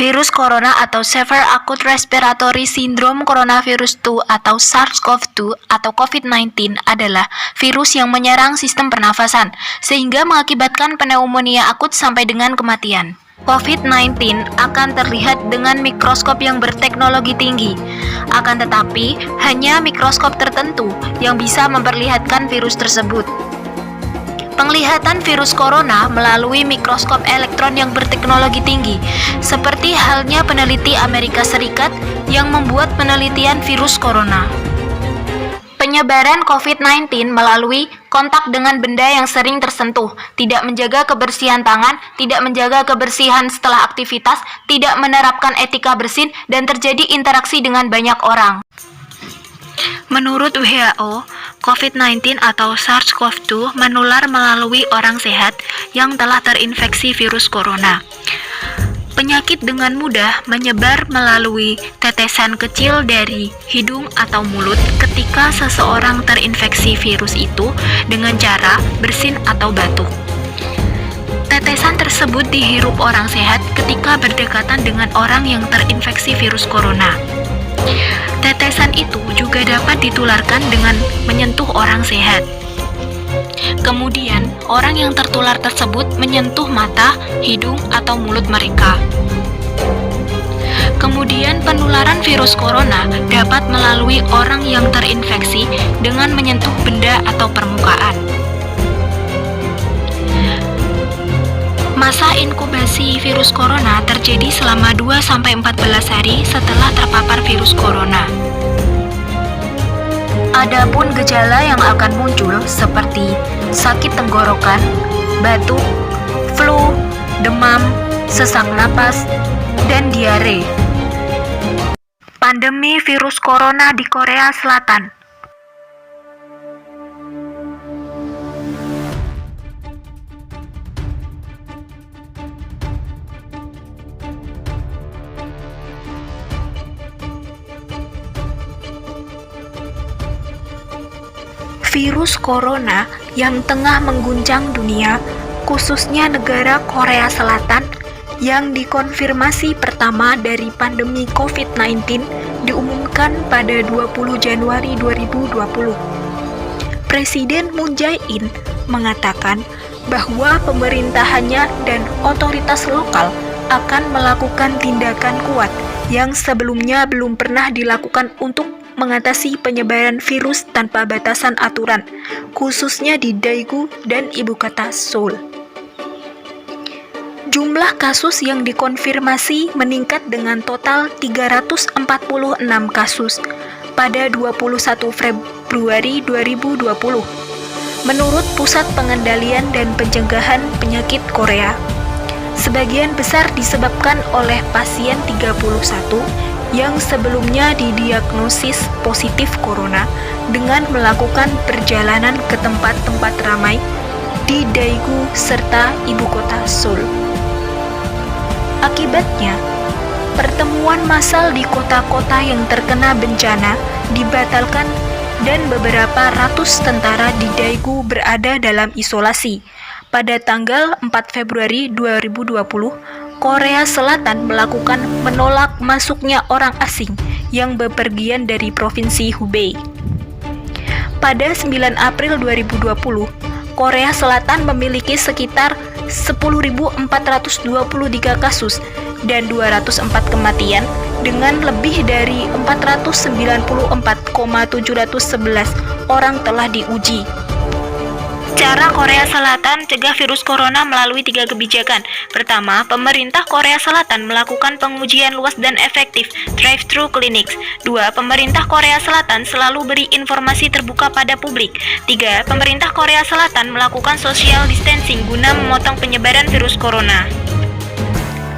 Virus corona atau Severe Acute Respiratory Syndrome Coronavirus 2 atau SARS-CoV-2 atau COVID-19 adalah virus yang menyerang sistem pernafasan, sehingga mengakibatkan pneumonia akut sampai dengan kematian. COVID-19 akan terlihat dengan mikroskop yang berteknologi tinggi, akan tetapi hanya mikroskop tertentu yang bisa memperlihatkan virus tersebut. Penglihatan virus corona melalui mikroskop elektron yang berteknologi tinggi, seperti halnya peneliti Amerika Serikat yang membuat penelitian virus corona. Penyebaran COVID-19 melalui kontak dengan benda yang sering tersentuh, tidak menjaga kebersihan tangan, tidak menjaga kebersihan setelah aktivitas, tidak menerapkan etika bersih, dan terjadi interaksi dengan banyak orang. Menurut WHO, COVID-19 atau SARS-CoV-2 menular melalui orang sehat yang telah terinfeksi virus corona. Penyakit dengan mudah menyebar melalui tetesan kecil dari hidung atau mulut ketika seseorang terinfeksi virus itu dengan cara bersin atau batuk. Tetesan tersebut dihirup orang sehat ketika berdekatan dengan orang yang terinfeksi virus corona. Tetesan itu juga dapat ditularkan dengan menyentuh orang sehat. Kemudian, orang yang tertular tersebut menyentuh mata, hidung, atau mulut mereka. Kemudian, penularan virus corona dapat melalui orang yang terinfeksi dengan menyentuh benda atau permukaan. Masa inkubasi virus corona terjadi selama 2-14 hari setelah terpapar virus corona. Adapun gejala yang akan muncul seperti sakit tenggorokan, batuk, flu, demam, sesak napas, dan diare. Pandemi virus corona di Korea Selatan. Virus corona yang tengah mengguncang dunia, khususnya negara Korea Selatan, yang dikonfirmasi pertama dari pandemi COVID-19 diumumkan pada 20 Januari 2020. Presiden Moon Jae-in mengatakan bahwa pemerintahannya dan otoritas lokal akan melakukan tindakan kuat yang sebelumnya belum pernah dilakukan untuk mengatasi penyebaran virus tanpa batasan aturan, khususnya di Daegu dan ibu kota Seoul. Jumlah kasus yang dikonfirmasi meningkat dengan total 346 kasus pada 21 Februari 2020. Menurut Pusat Pengendalian dan Pencegahan Penyakit Korea, sebagian besar disebabkan oleh pasien 31 yang sebelumnya didiagnosis positif corona dengan melakukan perjalanan ke tempat-tempat ramai di Daegu serta ibu kota Seoul. Akibatnya, pertemuan massal di kota-kota yang terkena bencana dibatalkan dan beberapa ratus tentara di Daegu berada dalam isolasi. Pada tanggal 4 Februari 2020, Korea Selatan melakukan menolak masuknya orang asing yang bepergian dari Provinsi Hubei. Pada 9 April 2020, Korea Selatan memiliki sekitar 10.423 kasus dan 204 kematian dengan lebih dari 494,711 orang telah diuji. Cara Korea Selatan cegah virus corona melalui 3 kebijakan. Pertama, pemerintah Korea Selatan melakukan pengujian luas dan efektif drive-thru clinics. 2. Pemerintah Korea Selatan selalu beri informasi terbuka pada publik. 3. Pemerintah Korea Selatan melakukan social distancing guna memotong penyebaran virus corona.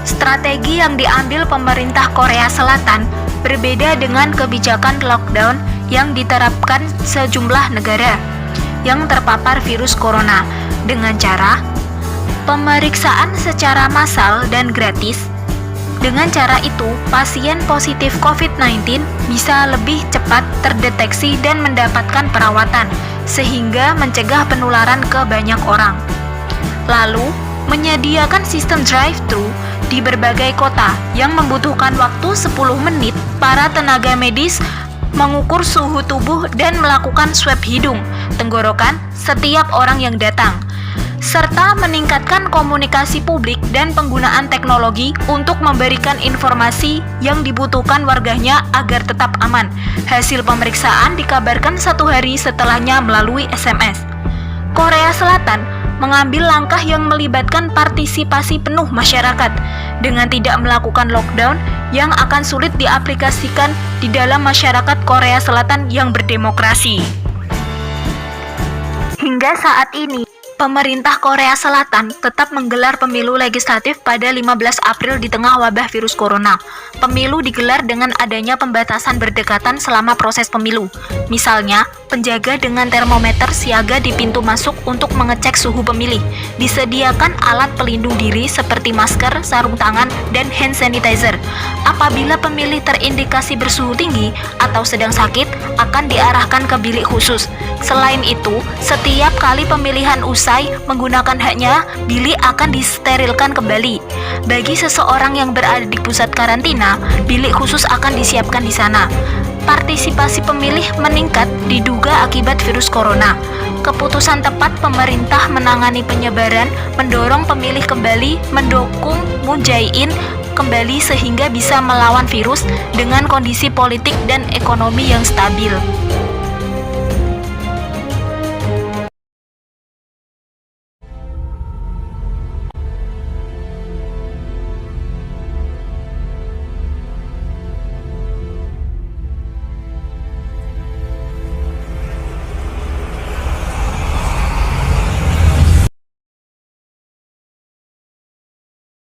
Strategi yang diambil pemerintah Korea Selatan berbeda dengan kebijakan lockdown yang diterapkan sejumlah negara yang terpapar virus corona dengan cara pemeriksaan secara massal dan gratis. Dengan cara itu, pasien positif COVID-19 bisa lebih cepat terdeteksi dan mendapatkan perawatan, sehingga mencegah penularan ke banyak orang. Lalu, menyediakan sistem drive-thru di berbagai kota yang membutuhkan waktu 10 menit, para tenaga medis mengukur suhu tubuh dan melakukan swab hidung, tenggorokan setiap orang yang datang, serta meningkatkan komunikasi publik dan penggunaan teknologi untuk memberikan informasi yang dibutuhkan warganya agar tetap aman. Hasil pemeriksaan dikabarkan 1 hari setelahnya melalui SMS. Korea Selatan mengambil langkah yang melibatkan partisipasi penuh masyarakat dengan tidak melakukan lockdown yang akan sulit diaplikasikan di dalam masyarakat Korea Selatan yang berdemokrasi. Hingga saat ini, pemerintah Korea Selatan tetap menggelar pemilu legislatif pada 15 April di tengah wabah virus corona. Pemilu digelar dengan adanya pembatasan berdekatan selama proses pemilu. Misalnya, penjaga dengan termometer siaga di pintu masuk untuk mengecek suhu pemilih. Disediakan alat pelindung diri seperti masker, sarung tangan, dan hand sanitizer. Apabila pemilih terindikasi bersuhu tinggi atau sedang sakit, akan diarahkan ke bilik khusus. Selain itu, setiap kali pemilihan usai menggunakan haknya, bilik akan disterilkan kembali. Bagi seseorang yang berada di pusat karantina, bilik khusus akan disiapkan di sana. Partisipasi pemilih meningkat diduga akibat virus corona. Keputusan tepat pemerintah menangani penyebaran mendorong pemilih kembali mendukung Moon Jae-in kembali sehingga bisa melawan virus dengan kondisi politik dan ekonomi yang stabil.